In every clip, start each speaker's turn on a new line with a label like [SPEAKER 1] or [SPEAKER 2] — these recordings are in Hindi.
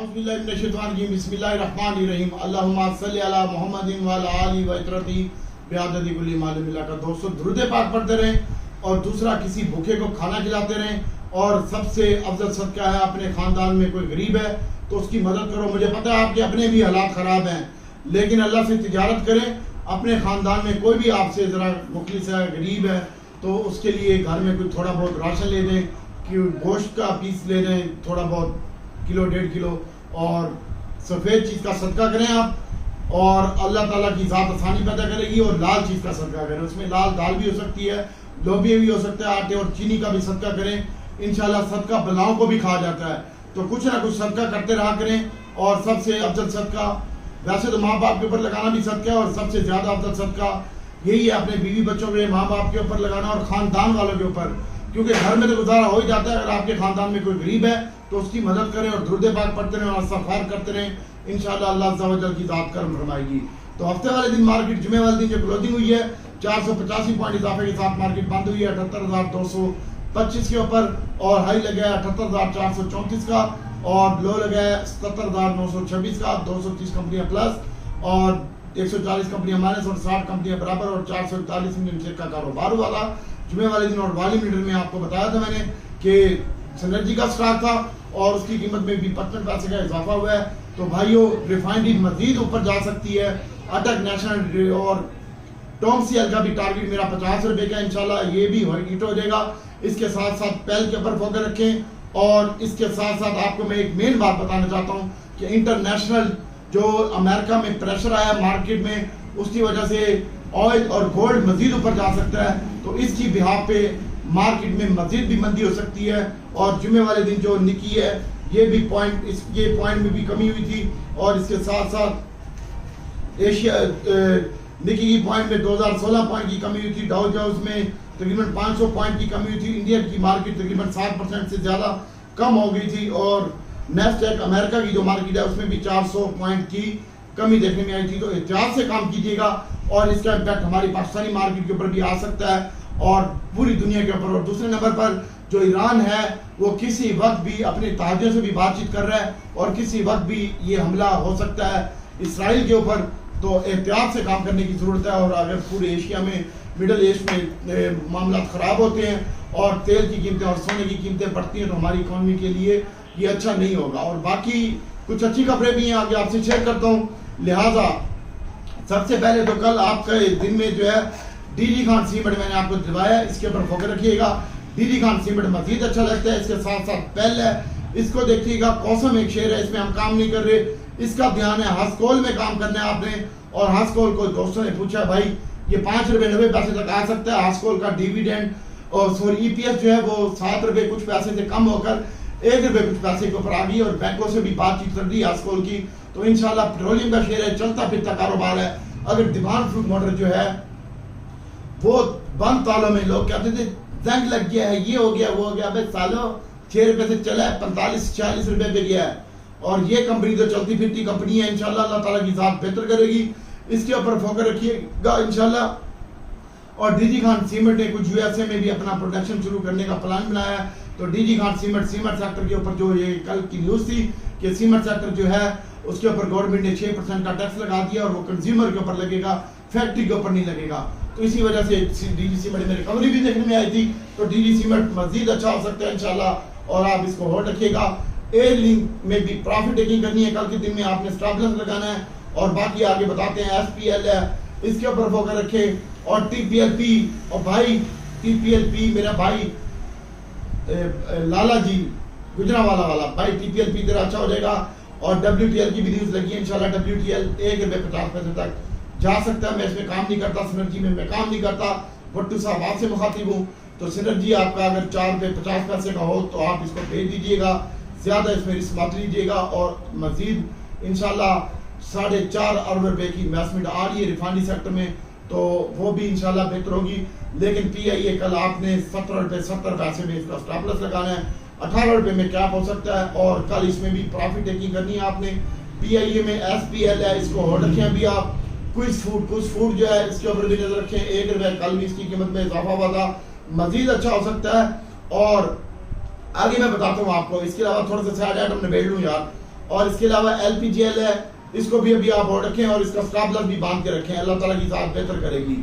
[SPEAKER 1] बिस्मिल्लाहिर्रहमानिर्रहीम अल्लाहुम्मा सल्ली अला मुहम्मदिन व अला आलिहि व इतरती बिआददी कुल्ली मालूम मिला का। दोस्तों दुरूद पाक पढ़ते रहें और दूसरा किसी भूखे को खाना खिलाते रहें। और सबसे अफजल सदका है अपने खानदान में कोई गरीब है तो उसकी मदद करो। मुझे पता है आपके अपने भी हालात ख़राब हैं, लेकिन अल्लाह से तिजारत करें। अपने ख़ानदान में कोई भी आपसे ज़रा मुखलिस है, गरीब है, तो उसके लिए घर में कुछ थोड़ा बहुत राशन ले दें, कि गोश्त का पीस ले दें, थोड़ा बहुत किलो 1.5 किलो, और सफ़ेद चीज़ का सदका करें आप। और अल्लाह ताला की ज़ात आसानी पैदा करेगी। और लाल चीज़ का सदका करें, उसमें लाल दाल भी हो सकती है, लोबिया भी हो सकता है, आटे और चीनी का भी सदका करें। इंशाल्लाह सदका बलाओं को भी खा जाता है, तो कुछ ना कुछ सदका करते रहा करें। और सबसे अफजल सदका, वैसे तो माँ बाप के ऊपर लगाना भी सदका है, और सबसे ज़्यादा अफजल सदका यही है अपने बीवी बच्चों के, माँ बाप के ऊपर लगाना और ख़ानदान वालों के ऊपर, क्योंकि घर में तो गुजारा हो ही जाता है। अगर आपके ख़ानदान में कोई गरीब है तो उसकी मदद करें और दुरूद पाक पढ़ते रहें और इस्तिग़फ़ार करते रहें। इंशाअल्लाह अल्लाह अज़्ज़ा व जल की ज़ात करम फरमाएगी। तो हफ्ते वाले दिन मार्केट, जुमे वाले दिन जो क्लोजिंग हुई है, 485 पॉइंट इजाफे के साथ मार्केट बंद हुई है 78,225 के ऊपर, और हाई लगा है 78,434 का, और लो लगा है 77,926 का। 230 कंपनियां प्लस और 140 कंपनियां माइनस और 60 कंपनियां बराबर, और 441 मिलियन शेयर का कारोबार वाला जुमे वाले दिन। और वॉल्यूम लीडर में आपको बताया था मैंने कि सिनर्जी का स्टॉक था और उसकी कीमत में भी 55 पैसे का इजाफा हुआ है। तो भाइयों, रिफाइनरी मजीद ऊपर जा सकती है। अटक नेशनल और टॉम सीएल का भी टारगेट मेरा 50 रुपए का, इंशाल्लाह ये भी हिट हो जाएगा। इसके साथ साथ पेल के ऊपर फोकस रखें। और इसके साथ साथ आपको मैं एक मेन बात बताना चाहता हूँ कि इंटरनेशनल जो अमेरिका में प्रेशर आया मार्केट में, उसकी वजह से ऑयल और गोल्ड मजीद ऊपर जा सकता है। तो इसकी बिहाफ पे मार्केट में मजीद भी मंदी हो सकती है। और जुमे वाले दिन जो निकी है, ये भी पॉइंट, ये पॉइंट में भी कमी हुई थी। और इसके साथ साथ एशिया निकी की पॉइंट में 2016 पॉइंट की कमी हुई थी। डाउ जोन्स में तकरीबन 500 पॉइंट की कमी हुई थी। इंडिया की मार्केट तकरीबन 7% से ज़्यादा कम हो गई थी। और नेस्डैक अमेरिका की जो मार्केट है उसमें भी 400 पॉइंट की कमी देखने में आई थी। तो एहतियात से काम कीजिएगा, और इसका इम्पैक्ट हमारी पाकिस्तानी मार्केट के ऊपर भी आ सकता है और पूरी दुनिया के ऊपर। और दूसरे नंबर पर जो ईरान है, वो किसी वक्त भी अपने ताजियों से भी बातचीत कर रहा है, और किसी वक्त भी ये हमला हो सकता है इसराइल के ऊपर। तो एहतियात से काम करने की ज़रूरत है। और अगर पूरे एशिया में, मिडल ईस्ट में मामला ख़राब होते हैं और तेल की कीमतें और सोने की कीमतें बढ़ती हैं, तो हमारी इकॉनमी के लिए ये अच्छा नहीं होगा। और बाकी कुछ अच्छी खबरें भी हैं, आगे आपसे शेयर करता हूँ। लिहाजा सबसे पहले तो कल आपका दिन में जो है डीजी खान सीमेंट मैंने आपको दिलवाया, इसके ऊपर फोकस रखिएगा। डीजी खान सीमेंट मजीद अच्छा लगता है। इसके साथ साथ पेल है, इसको देखिएगा। कौसम एक शेयर है, इसमें हम काम नहीं कर रहे, इसका ध्यान है। हंसकोल में काम करना है आपने। और हंसकोल को दोस्तों ने पूछा, भाई ये 5 रुपये 90 पैसे तक आ सकता है। हंसकोल का डिविडेंड और सॉरी EPS जो है वो 7 रुपये कुछ पैसे से कम होकर 1 रुपये कुछ पैसे के ऊपर आ गई। और बैंकों से भी बातचीत कर दी हंसकोल की। तो इंशाल्लाह पेट्रोलियम का शेयर है, चलता फिरता कारोबार है। अगर दीवान फ्रूट मोटर जो है वो बंद तालों में, लोग कहते थे जंग लग गया है, ये हो गया, वो हो गया, भाई सालों 6 रुपये से चला है, 45-46 रुपये पे गया है। और ये कंपनी तो चलती फिरती कंपनी है। इंशाल्लाह अल्लाह ताला की ज़ात बेहतर करेगी, इसके ऊपर फोकस रखिएगा इंशाल्लाह। और डीजी खान सीमेंट ने कुछ USA में भी अपना प्रोडक्शन शुरू करने का प्लान बनाया है। तो डीजी खान सीमेंट सेक्टर के ऊपर जो ये कल की न्यूज़ थी कि सीमेंट सेक्टर जो है उसके ऊपर गवर्नमेंट ने 6% का टैक्स लगा दिया, और वो कंज्यूमर के ऊपर लगेगा, फैक्ट्री के ऊपर नहीं लगेगा। तो इसी वजह से डीजी सीमेंट में रिकवरी भी देखने में आई थी। तो डीजी सीमेंट मजीद अच्छा हो सकता है इंशाल्लाह, और आप इसको होल्ड रखिएगा। एयर लिंक में भी प्रॉफिट टेकिंग करनी है, कल के दिन में आपने स्टॉप लॉस लगाना है। और बाकी आगे बताते हैं। SPL है, इसके ऊपर फोकस रखें। और TPLP, और भाई TPLP मेरा भाई लाला जी गुजरावाला वाला भाई, TPLP तेरा अच्छा हो जाएगा। और WTL की भी न्यूज़ लगी है, इंशाल्लाह WTL 1 रुपये 50 पैसे तक जा सकता है। मैं इसमें काम नहीं करता, सिनर्जी में मैं काम नहीं करता। भट्टू साहब आपसे मुखातिब हूँ। तो सिनर्जी आपका अगर 4 रुपये 50 पैसे का हो तो आप इसको भेज दीजिएगा, ज़्यादा इसमें रिस्क मत लीजिएगा। और मजीद इंशाल्लाह 4.5 अरब रुपये की इन्वेस्टमेंट आ रही है रिफाइनरी सेक्टर में, तो वो भी इंशाल्लाह बेहतर होगी। लेकिन PIA कल आपने 17 रुपये 70 पैसे में इसका स्टॉप लॉस लगाना है, 18 रुपये में कैप हो सकता है। और कल इसमें भी प्रॉफिट टेकिंग करनी है आपने। PIA में SPL है, इसको होल्ड रखें अभी आप। कुछ फूड जो है इसके ऊपर भी नजर रखें, 1 रुपये कल भी इसकी कीमत में इजाफा हुआ था, मजीद अच्छा हो सकता है। और आगे मैं बताता हूँ आपको। इसके अलावा थोड़ा सा सैड आइटम निबेड़ लूँ यार। और इसके अलावा LPGL है, इसको भी अभी आप और रखें और इसका स्टॉप लॉस भी बांध के रखें, अल्लाह ताला की ज़ात बेहतर करेगी।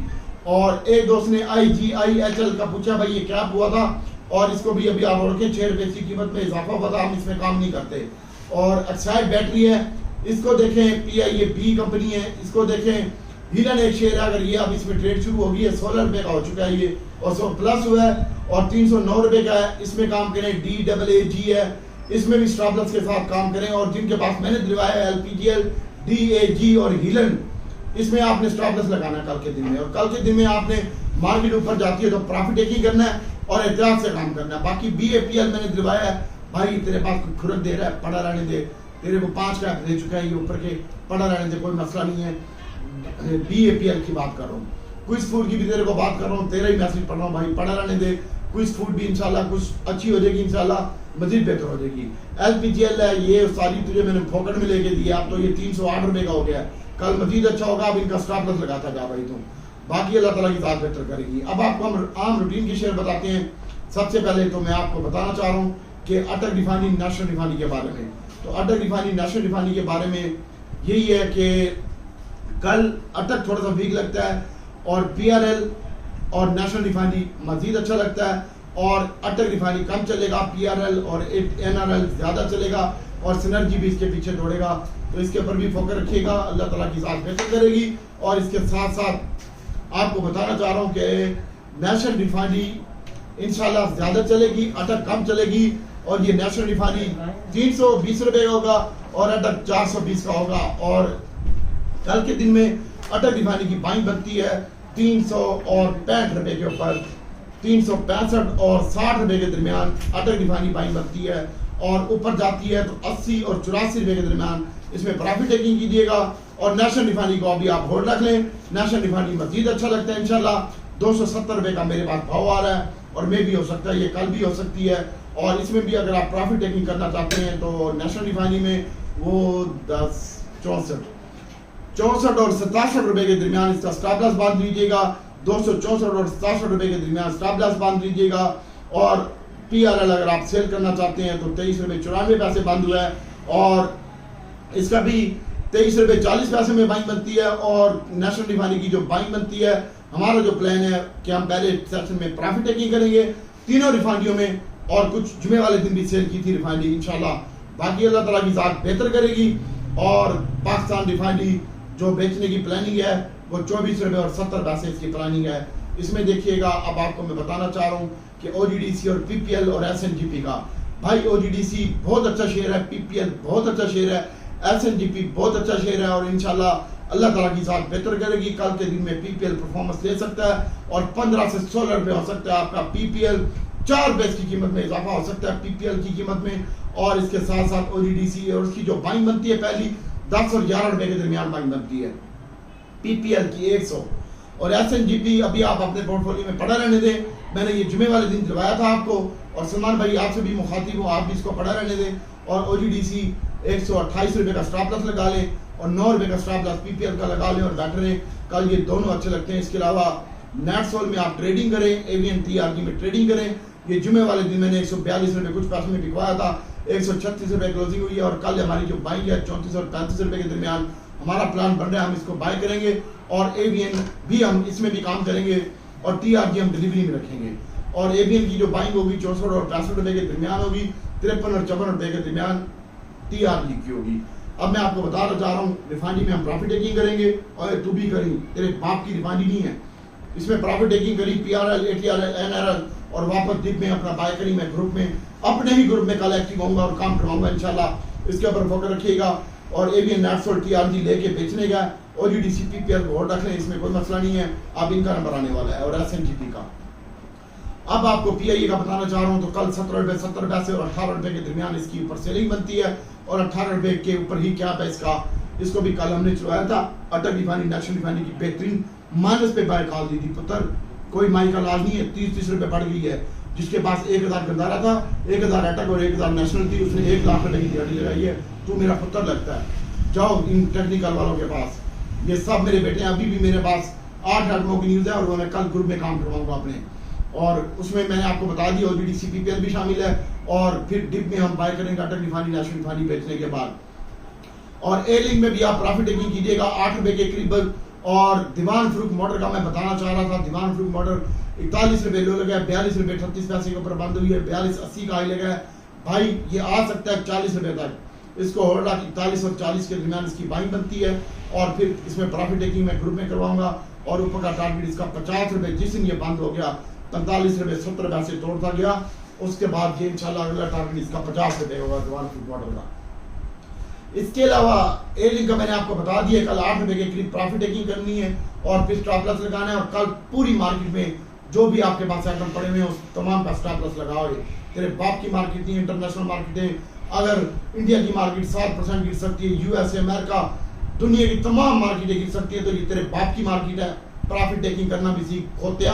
[SPEAKER 1] और एक दोस्त ने IGIHL का पूछा भाई ये क्या हुआ था, और इसको भी अभी आप और रखें, 6 रुपये की कीमत में इजाफा हुआ था, हम इसमें काम नहीं करते। और एक्साइड बैटरी है, इसको देखें, PIAB कंपनी है, इसको देखें। हीलन एक शेयर है, अगर ये अब इसमें ट्रेड शुरू होगी है, 16 रुपये का हो चुका है ये, और 100 प्लस हुआ है और 309 रुपये का है, इसमें काम करें। DAAG है, इसमें भी स्टॉप लॉस के साथ काम करें। और जिनके पास मैंने दिलवाया है LPGL, DAG और हीलन, इसमें आपने स्टॉप लॉस लगाना है कल के दिन में। और कल के दिन में आपने मार्केट ऊपर जाती है तो प्रॉफिट टेकिंग करना है और एहतियात से काम करना है। बाकी BAPL मैंने दिलवाया है, भाई तेरे पास कोई खुरक दे रहा है, पड़ा रहने दे, तेरे को 5 का दे चुका है ये ऊपर के, पड़ा रहने दे, कोई मसला नहीं है। BAPL की बात कर रहा हूँ, क्विज फूड की भी तेरे को बात कर रहा हूँ, तेरा ही मैसेज पढ़ रहा हूँ, भाई पड़ा रहने दे। क्विज फूड भी इंशाल्लाह कुछ अच्छी हो जाएगी, इंशाल्लाह मजीद बेहतर हो जाएगी। LPGL है, ये सारी तुझे मैंने फोकट में लेके दी, अब तो ये 308 रुपये का हो गया, कल मजीद अच्छा होगा, अब इनका स्टॉप लॉस लगाता जा भाई तुम, बाकी अल्लाह ताला की ज़ात बेहतर करेगी। अब आपको हम आम रूटीन की शेयर बताते हैं। सबसे पहले तो मैं आपको बताना चाह रहा हूँ कि अटक रिफाइनरी नेशनल रिफाइनरी के बारे में। तो अटक रिफाइनरी नेशनल रिफाइनरी के बारे में यही है कि कल अटक थोड़ा सा वीक लगता है और PRL और नेशनल रिफाइनरी मजीद अच्छा लगता है, और अटक रिफाइनरी कम चलेगा, PRL और NRL ज़्यादा चलेगा, और सिनर्जी भी इसके पीछे दौड़ेगा। तो इसके ऊपर भी फोकस रखिएगा, अल्लाह ताला की ज़ात बेहतर करेगी। और इसके साथ साथ आपको बताना चाह रहा हूँ कि नेशनल रिफाइनरी इंशाल्लाह ज़्यादा चलेगी, अटक कम चलेगी। और ये नेशनल रिफाइनरी 320 रुपये का होगा और अटक 420 का होगा। और कल के दिन में अटक रिफाइनरी की बाइंग बनती है 365 रुपये के ऊपर, 365 और 60 रुपये के दरमियान अटक रिफाइनरी बाइंग बनती है, और ऊपर जाती है तो 80 और 84 रुपये के दरमियान इसमें प्रॉफिट टेकिंग कीजिएगा। और नेशनल रिफाइनरी को अभी आप होल्ड रख लें, नेशनल रिफाइनरी मजीद अच्छा लगता है इंशाल्लाह। 270 रुपये का मेरे पास भाव आ रहा है, और मे भी हो सकता है ये कल भी हो सकती है। और इसमें भी अगर आप प्रॉफिट टेकिंग करना चाहते हैं तो नेशनल रिफाइनरी में वो 64 और 67 रुपये के दरमियान इसका स्टॉप लॉस बांध लीजिएगा, 264 और 67 रुपये के दरमियान स्टॉप लॉस बांध लीजिएगा। और PRL अगर आप सेल करना चाहते हैं तो 23 रुपये 94 पैसे बंद हुआ है, और इसका भी 23 रुपये 40 पैसे में बाइंग बनती है। और नेशनल रिफाइनरी की जो बाइंग बनती है, हमारा जो प्लान है कि हम पहले सेक्शन में प्रॉफिट टेकिंग करेंगे तीनों रिफाइनरियों में, और कुछ जुमे वाले दिन भी सेल की थी रिफाइनरी इंशाल्लाह। बाकी अल्लाह ताला की ज़ात बेहतर करेगी। और पाकिस्तान रिफाइनरी जो बेचने की प्लानिंग है वो 24 रुपये और 70 पैसे इसकी प्लानिंग है। इसमें देखिएगा, अब आपको मैं बताना चाह रहा हूँ कि OGDC और PPL और SNGP का, भाई OGDC बहुत अच्छा शेयर है, PPL बहुत अच्छा शेयर है, SNGP बहुत अच्छा शेयर है, और इंशाल्लाह अल्लाह ताला की ज़ात बेहतर करेगी। कल के दिन में PPL परफॉर्मेंस ले सकता है और 15 से 16 रुपये हो सकता है आपका PPL, 4 रुपये की कीमत में इजाफा हो सकता है PPL की कीमत में। और इसके साथ साथ OGDC और उसकी जो बाइंग बनती है पहली 10 और 11 रुपये के दरमियान बाइंग बनती है, PPL की 100। और SNGP अभी आप अपने पोर्टफोलियो में पड़ा रहने दें, मैंने ये जुमे वाले दिन दिलवाया था आपको, और सलमान भाई आपसे भी मुखातिब हूँ, आप भी इसको पड़ा रहने दें। और OGDC 128 रुपये का स्टॉप लॉस लगा लें और 9 रुपये का स्टॉप लॉस PPL का लगा लें और बैठे रहें, कल ये दोनों अच्छे लगते हैं। इसके अलावा नेटसोल में आप ट्रेडिंग करें, AVN TRG में ट्रेडिंग करें। ये जुमे वाले दिन मैंने 142 रुपये कुछ पैसे में बिकवाया था, 136 रुपये क्लोजिंग हुई है, और कल हमारी जो बाइंग है 34 और 35 रुपये के दरमियान हमारा प्लान बन रहा है, हम इसको बाय करेंगे। और AVN भी हम इसमें भी काम करेंगे, और TRG हम डिलीवरी में रखेंगे। और AVN की जो बाइंग होगी 64 और 65 रुपये के दरमियान होगी, 53 और 54 रुपये के दरमियान TRG की होगी। अब मैं आपको बताना चाह रहा हूँ, रिफाइनरी में हम प्रॉफिट टेकिंग करेंगे, और तू भी करी, तेरे बाप की रिफाइनरी नहीं है, इसमें प्रॉफिट टेकिंग करी, PRL, ATRL, NRL, और वापस डिप में अपना बाय करी। मैं ग्रुप में, अपने ही ग्रुप में कल एक्टिव होऊंगा और काम करवाऊंगा इंशाल्लाह, इसके ऊपर फोकस रखिएगा। और AVN नेटसोल TRG लेके बेचने का, OGDC PPL को होल्ड रख लें, इसमें कोई मसला नहीं है, अब इनका नंबर आने वाला है। और SNGP का अब आपको PIA का बताना चाह रहा हूँ, तो कल 17 रुपये 70 पैसे और 18 रुपये के दरमियान इसकी ऊपर सेलिंग बनती है, और 18 रुपये के ऊपर ही क्या है इसका, इसको भी कल हमने चलवाया था। अटक रिफाइनरी नेशनल रिफाइनरी की बेहतरीन माइनस पे बाय कॉल दी थी, पुत्र कोई माई का लाज नहीं है, 30 रुपये बढ़ गई है। जिसके पास 1000 गंदारा था, 1000 अटक और 1000 नेशनल थी, उसने 1 लाख रुपए की दिहाड़ी लगाई है। तू मेरा पुत्र लगता है, जाओ इन टेक्निकल वालों के पास, ये सब मेरे बेटे हैं। अभी भी मेरे पास 8 आदमियों की न्यूज़ है, और मैं कल ग्रुप में काम करवाऊंगा अपने, और उसमें मैंने आपको बता दिया OGDC PPL भी शामिल है। और फिर डिप में हम बाय करेंगे अटक रिफाइनरी नेशनल रिफाइनरी बेचने के बाद। और ए लिंक में भी आप प्रॉफिट टेकिंग कीजिएगा 8 रुपए के करीब। और दीवान फरूख मोटर का मैं बताना चाह रहा था, दीवान फरूख मोटर 41 रुपए लो लगा है, 42 रुपए 38 पैसे के ऊपर बंद हुई है, 42.80 का हाई लगा है भाई, ये आ सकता है 40 रुपए तक। इसको होल्ड 41 और 40 के दरमियान इसकी बाइंग बनती है और फिर इसमें प्रॉफिट टेकिंग मैं ग्रुप में करवाऊंगा। और ऊपर का टारगेट इसका 50 रुपए, जिस दिन ये बंद हो गया 45 रुपए 70 पैसे तोड़ता गया, उसके बाद ये इंशाल्लाह अगला टारगेट इसका 50 रुपए होगा दीवान फरूख मोटर का। इसके अलावा ए लिंक का मैंने आपको बता दिया, कल 8 रुपए के करीब प्रॉफिट टेकिंग करनी है और फिर स्टॉप लॉस लगाना है। और कल पूरी मार्केट में जो भी आपके पास आइटम पड़े हुए हैं उस तमाम का स्टॉप लॉस लगाओ। तेरे बाप की मार्केट नहीं, इंटरनेशनल मार्केट है। अगर इंडिया की मार्केट 7% गिर सकती है, यूएसए अमेरिका दुनिया की तमाम मार्केटें गिर सकती है, तो ये तेरे बाप की मार्केट है। प्रॉफिट टेकिंग करना भी सीख, खोतिया,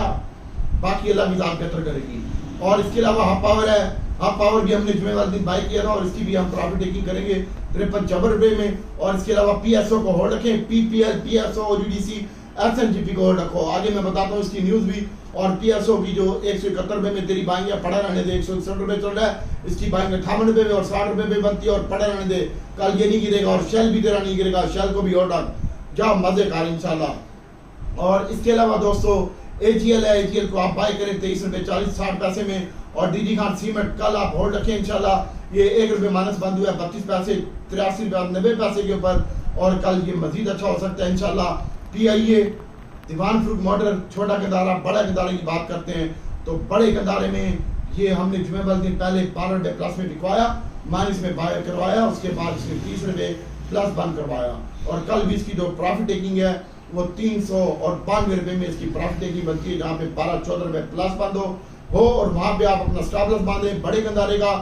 [SPEAKER 1] बाकी अल्लाह की जात बेहतर करेगी। और इसके अलावा हाफ पावर है, हाफ पावर भी हमने जुमे वाले दिन बाय किया था और इसकी भी हम प्रॉफिट टेकिंग करेंगे 53 रुपए में। और इसके अलावा पीएसओ को होल्ड रखें, पीपीएल, पीएसओ, ओजीडीसी, एसएनजीपी को होल्ड रखो। आगे मैं बताता हूँ इसकी न्यूज भी। और पीएसओ की जो 171 रुपए में तेरी बाइंग है, पड़ा रहने दे, 161 रुपए चल रहा है, इसकी बाइंग 58 रुपए में और 60 रुपए में बनती है और पड़ा रहने दे, कल ये नहीं गिरेगा। और शेल भी तेरा नहीं गिरेगा, शेल को भी होल्ड रख, जाओ मजे कर इंशाल्लाह। और इसके अलावा दोस्तों एजीएल है, एजीएल को आप बाय करें 23 रुपए 40-60 पैसे में। और डीजी खान सीमेंट कल आप होल्ड रखें इंशाल्लाह, ये 1 रुपए माइनस बंद हुआ है 32 पैसे 83 रुपए 90 पैसे के ऊपर, और कल ये मजीद अच्छा हो सकता है इंशाल्लाह। पीआईए दीवान फरूख मोटर, छोटा गंदारा बड़ा गंदारे की बात करते हैं, तो बड़े गंदारे में ये हमने जुमे वाले दिन पहले 12 रुपए प्लस में बिकवाया, माइनस में बाय करवाया, उसके बाद इसने 30 रुपए प्लस बंद करवाया। और कल भी इसकी जो प्रॉफिट टेकिंग है वो 392 रुपए में इसकी प्रॉफिट टेकिंग बनती है, जहाँ पे 12-14 रुपए प्लस बंद हो और वहां पे आप अपना स्टॉप लॉस बांधे बड़े गंदारे का।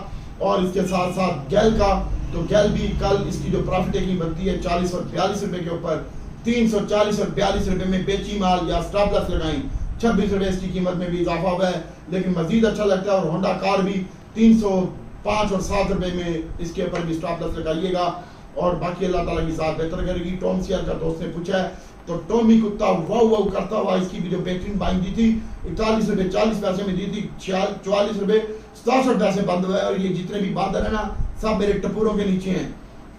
[SPEAKER 1] और इसके साथ साथ गैल का, तो गैल भी कल इसकी जो प्रॉफिट टेकिंग बनती है 40 और 42 रुपए के ऊपर, 340 और 42 रुपए में बेची माल या स्टॉप लॉस लगाई, 26 रुपए इसकी कीमत में भी इजाफा हुआ है, लेकिन मजीद अच्छा लगता है। और होंडा कार भी 305 और 7 रुपए में इसके ऊपर भी स्टॉप लॉस लगाइएगा। और बाकी अल्लाह ताला की साथ बेहतर करेगी। टॉम सीआर का दोस्त ने पूछा है, तो टॉमी कुत्ता वाव वाव करता हुआ इसकी भी जो बेहतरीन बाइंग दी थी 41 रुपए 40 पैसे में दी थी, 44 रुपए 67 पैसे बंद हुआ है। और ये जितने भी बादल है ना, सब मेरे टपूरों के नीचे हैं।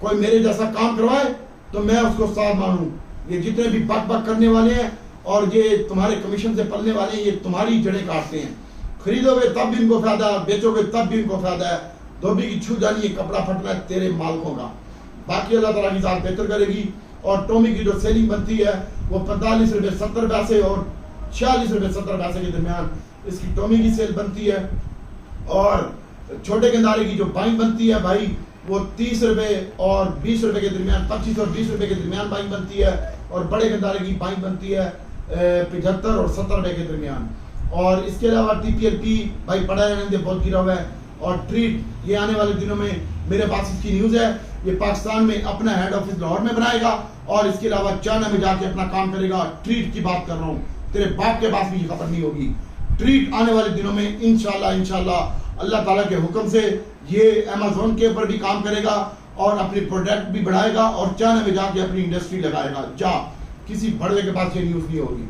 [SPEAKER 1] कोई मेरे जैसा काम करवाए तो मैं उसको साथ मानूं। ये जितने भी बक बक करने वाले हैं और ये तुम्हारे कमीशन से पलने वाले हैं, ये तुम्हारी जड़ें काटते हैं। खरीदोगे तब भी इनको फायदा, बेचोगे तब भी इनको फायदा है। धोबी की छू जानी है, कपड़ा फटना है तेरे मालकों का। बाकी अल्लाह ताला की जात बेहतर करेगी। और टोमी की जो सेलिंग बनती है वो 45 रुपए 70 पैसे और 46 रुपए 70 पैसे के दरमियान इसकी टोमी की सेल बनती है। और छोटे गंदारे की जो बाइंग बनती है भाई वो 30 रुपए और 20 रुपए के दरमियान, 25 और 20 रुपए के दरमियान बाइंग बनती है। और बड़े गंदारे की बाइंग बनती है 75 और 70 रुपए के दरमियान। और इसके अलावा टीपीएलपी भाई पड़ा रहने दे, बहुत गिरा हुआ है। और ट्रीट ये आने वाले दिनों में मेरे पास इसकी न्यूज है, ये पाकिस्तान में अपना हेड ऑफिस लाहौर में बनाएगा और इसके अलावा चाइना में जाके अपना काम करेगा। ट्रीट की बात कर रहा हूँ, तेरे बाप के पास भी ये खबर नहीं होगी। ट्रीट आने वाले दिनों में इंशाल्लाह अल्लाह ताला के हुक्म से ये अमेज़न के ऊपर भी काम करेगा और अपनी प्रोडक्ट भी बढ़ाएगा और चाइना में जाके अपनी इंडस्ट्री लगाएगा। जा किसी बड़े के पास ये न्यूज नहीं होगी।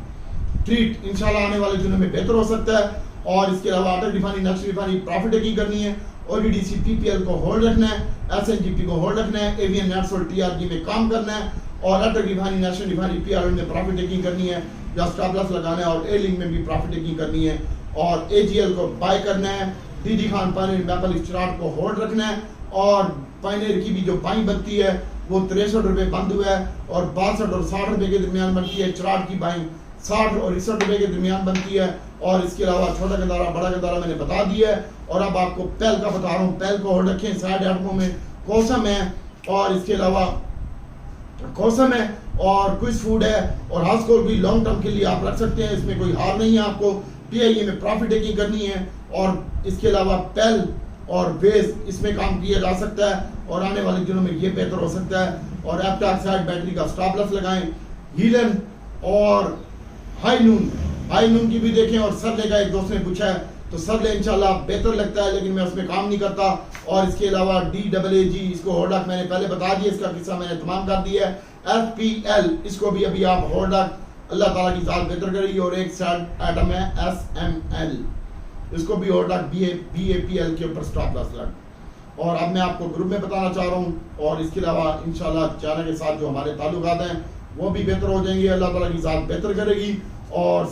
[SPEAKER 1] ट्रीट इंशाल्लाह आने वाले दिनों में बेहतर हो सकता है। और इसके अलावा Atal refinery, national refinery profit taking करनी है, ओडीडीसी पीपीएल को होल्ड रखना है, एसएनजीपी को होल्ड रखना है, एवीएन नेट्स और टीआरजी में काम करना है, और अटल रिफाइनरी, नेशनल रिफाइनरी पीआरएल में प्रॉफिट टेकिंग करनी है या स्टॉप लॉस लगाना है, और ए लिंक में भी प्रॉफिट टेकिंग करनी है, और एजीएल को बाय करना है, DD Khan Pioneer maple start को होल्ड रखना है। और पायनियर की भी जो बाइंग बनती है वो 63 रुपए बंद हुआ है और 62 और 60 रुपए के दरमियान बनती है। चराट की बाइंग 60 और 61 रुपए के दरमियान बनती है। और इसके अलावा छोटा गंदारा, बड़ा गंदारा मैंने बता दिया है। और अब आपको पेल का बता रहा हूँ, पेल को होल्ड रखें साइड आइटमों में कोसम है, और इसके अलावा कोसम है और क्विज फूड है, और हाउसकोल भी लॉन्ग टर्म के लिए आप रख सकते हैं, इसमें कोई हार नहीं है। आपको पीआईए में प्रॉफिट टेकिंग करनी है, और इसके अलावा पेल और बेस इसमें काम किया जा सकता है, और आने वाले दिनों में ये बेहतर हो सकता है। और एप्टाक्साइड बैटरी का स्टॉप लॉस लगाएं। हीलन और हाई नून की भी देखें। और सरले का एक दोस्त ने पूछा है, तो सरले इंशाल्लाह बेहतर लगता है, लेकिन मैं उसमें काम नहीं करता। और इसके अलावा DAAG इसको होल्ड रख, मैंने पहले बता दिया, इसका किस्सा मैंने तमाम कर दिया है। FPL इसको भी अभी आप होल्ड रख, अल्लाह ताला की जात बेहतर करेगी। और एक साइड आइटम है SML, इसको भी होल्ड रख, BAPL के ऊपर स्टॉप लॉस लग। और अब मैं आपको ग्रुप में बताना चाह रहा हूँ। और इसके अलावा इंशाल्लाह चाइना के साथ जो हमारे ताल्लुकात हैं वो भी बेहतर हो जाएंगे, अल्लाह ताला की ज़ात बेहतर करेगी। और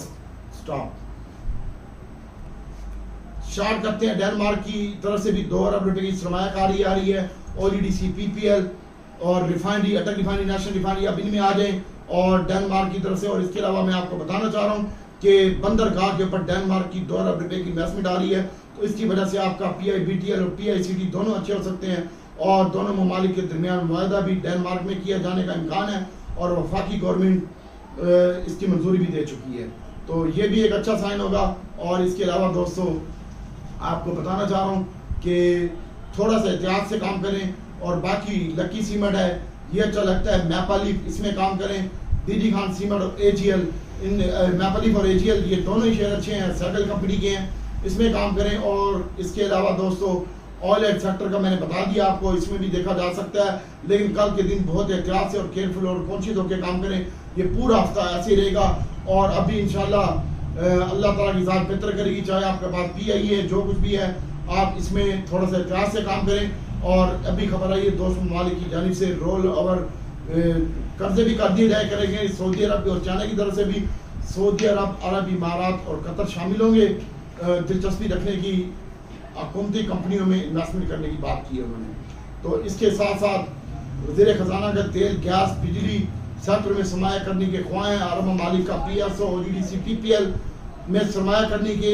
[SPEAKER 1] स्टॉप स्टार्ट करते हैं। डेनमार्क की तरफ से भी 2 अरब रुपए की सरमायाकारी आ रही है। OGDC, PPL और रिफाइनरी, अटक रिफाइनरी, नेशनल रिफाइनरी, अब इनमें आ जाएं और डेनमार्क की तरफ से। और इसके अलावा मैं आपको बताना चाह रहा हूँ कि बंदरगाह के ऊपर डेनमार्क की 2 अरब रुपए की इन्वेस्टमेंट आ रही है, तो इसकी वजह से आपका PIBTL और PICT दोनों अच्छे हो सकते हैं। और दोनों ममालिक के दरमियान मुआहदा भी डेनमार्क में किया जाने का इम्कान है और वफाकी गवर्नमेंट इसकी मंजूरी भी दे चुकी है, तो ये भी एक अच्छा साइन होगा। और इसके अलावा दोस्तों आपको बताना चाह रहा हूँ कि थोड़ा सा एहतियात से काम करें। और बाकी लकी सीमेंट है, ये अच्छा लगता है। मैपालीफ, इसमें काम करें। डीडी खान सीमेंट और AGL, इन मैपालीफ और AGL ये दोनों ही शेयर अच्छे हैं, सैगल कंपनी के हैं, इसमें काम करें। और इसके अलावा दोस्तों ऑयल एंड सेक्टर का मैंने बता दिया आपको, इसमें भी देखा जा सकता है, लेकिन कल के दिन बहुत एहतियात से और केयरफुल और कॉन्शियस होकर काम करें। ये पूरा हफ्ता ऐसे ही रहेगा और अभी इंशाल्लाह अल्लाह ताला की ज़ात बेहतर करेगी। चाहे आपके पास PI है, जो कुछ भी है, आप इसमें थोड़ा सा एहतियात से काम करें। और अभी खबर आई है दोस्त ममालिक की जानिब से रोल ओवर कर्जे भी कर दिए जाए करेंगे, सऊदी अरब और चाइना की तरफ से भी। सऊदी अरब, अरब इमारात और कतर शामिल होंगे दिलचस्पी रखने की हुकूमती कंपनियों में इन्वेस्टमेंट करने की बात की है उन्होंने। तो इसके साथ साथ वज़ीर ख़जाना का तेल, गैस, बिजली सेक्टर में सरमाया करने के ख्वाह हैं। अरब ममालिक का PSO, OGDC, PPL में सरमाया करने की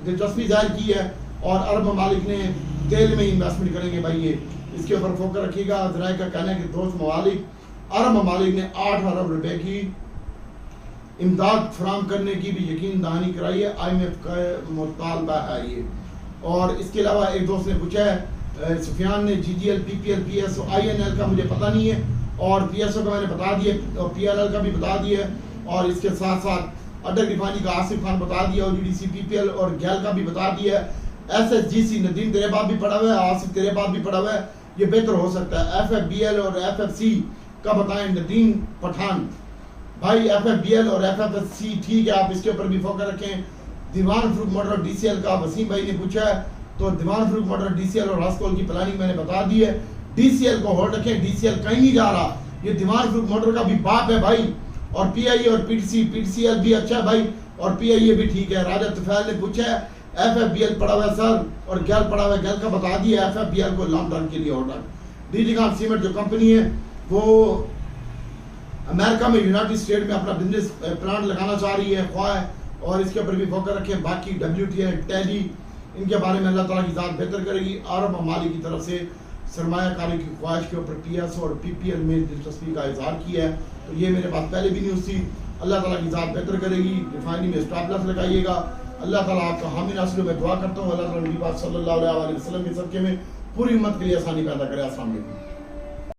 [SPEAKER 1] दिलचस्पी जाहिर की है और अरब ममालिक ने तेल में इन्वेस्टमेंट करेंगे। भाई ये इसके ऊपर फोकस रखिएगा। ज़राए का कहना है कि दोस्त ममालिक, अरब ममालिक ने 8 अरब रुपए की इमदाद फराम करने की भी यकीन दहानी कराई है। IMF का मुतालबा है ये। और इसके अलावा एक दोस्त ने पूछा है, सुफियान ने, GGL, PPL, PSO, INL का मुझे पता नहीं है और PSO का मैंने बता दिया और PLL का भी बता दिया। और इसके साथ साथ अटक रिफाइनरी का आसिफ खान बता दिया, OGDC, PPL और गैल का भी बता दिया। SSGC, नदीम तेरे बाप भी पड़ा हुआ है, आसिफ तेरे बाप भी पड़ा हुआ है, ये बेहतर हो सकता है। FFBL और FFC का बताएं नदीम पठान। भाई FFBL और FFC ठीक है, आप इसके ऊपर भी फोकस रखें। दीवान फरूख मोटर DCL का वसीम भाई ने पूछा है, तो दीवान फरूख मोटर DCL और रास्कोल की प्लानिंग मैंने बता दी है। DCL को होल्ड रखें, DCL कहीं नहीं जा रहा, ये दीवान फरूख मोटर का भी बाप है भाई। और PIE और PTCL भी अच्छा है भाई, और PIE भी ठीक है। राजा तुफैल ने पूछा है FFBL पड़ा हुआ है सर और गैल पड़ा हुआ है, गैल का बता दिया FFBL को लॉन्ग टर्म के लिए ऑर्डर। डीडी खान सीमेंट जो कंपनी है वो अमेरिका में, यूनाइटेड स्टेट में अपना बिजनेस प्लांट लगाना चाह रही है, ख्वाह है, और इसके ऊपर भी फोकस रखें। बाकी WTI, टैली, इनके बारे में अल्लाह ताला की ज़ात बेहतर करेगी। अरब ममालिक की तरफ से सरमायाकारी की ख्वाहिश के ऊपर PSO और PPL में दिलचस्पी का इजहार किया है, तो ये मेरे पास पहले भी न्यूज़ थी। अल्लाह ताला की ज़ात बेहतर करेगी। रिफाइनरी में स्टॉप लॉस लगाइएगा। अल्लाह ताला आपका हामी नासिर में दुआ करता हूँ। अल्लाह ताला नबी पाक सल्लल्लाहु अलैहि वसल्लम के सदक़े में पूरी उम्मत के लिए आसानी पैदा करे। अस्सलाम वालेकुम।